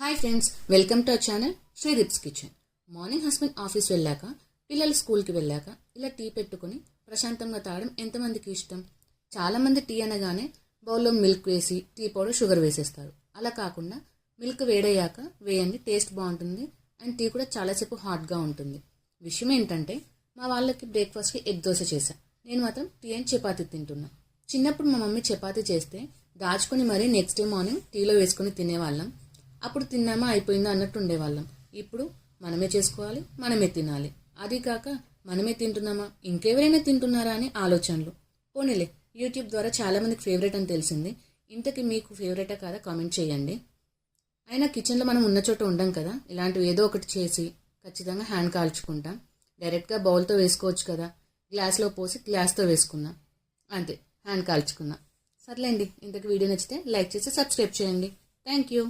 Hi friends, welcome to our channel Sridip's kitchen. Morning husband office వెళ్ళాక, పిల్లలు స్కూల్కి వెళ్ళాక ఇలా టీ పెట్టుకుని ప్రశాంతంగా తాగడం ఎంతమందికి ఇష్టం? చాలామంది టీ అనగానే బౌల్లో మిల్క్ వేసి టీ పౌడర్ షుగర్ వేసేస్తారు. అలా కాకుండా మిల్క్ వేడయ్యాక వేయండి, టేస్ట్ బాగుంటుంది అండ్ టీ కూడా చాలాసేపు హాట్గా ఉంటుంది. విషయం ఏంటంటే, మా వాళ్ళకి బ్రేక్ఫాస్ట్కి ఎగ్ దోశ చేశా. నేను మాత్రం టీ అండ్ చపాతీ తింటున్నా. చిన్నప్పుడు మా మమ్మీ చపాతీ చేస్తే దాచుకుని మరీ నెక్స్ట్ డే మార్నింగ్ టీలో వేసుకుని తినేవాళ్ళం. అప్పుడు తిన్నామా అయిపోయిందా అన్నట్టు ఉండేవాళ్ళం. ఇప్పుడు మనమే చేసుకోవాలి, మనమే తినాలి. అది కాక మనమే తింటున్నామా, ఇంకెవరైనా తింటున్నారా అని ఆలోచనలు. పోనీలే, యూట్యూబ్ ద్వారా చాలామందికి ఫేవరెట్ అని తెలిసింది. ఇంతకీ మీకు ఫేవరెటా కాదా కామెంట్ చేయండి. అయినా కిచెన్లో మనం ఉన్న చోట ఉండం కదా, ఇలాంటివి ఏదో ఒకటి చేసి ఖచ్చితంగా హ్యాండ్ కాల్చుకుంటాం. డైరెక్ట్గా బౌల్తో వేసుకోవచ్చు కదా, గ్లాస్లో పోసి గ్లాస్తో వేసుకుందాం, అంతే, హ్యాండ్ కాల్చుకుందాం. సర్లేండి, ఇంతకు వీడియో నచ్చితే లైక్ చేసి సబ్స్క్రైబ్ చేయండి. Thank you.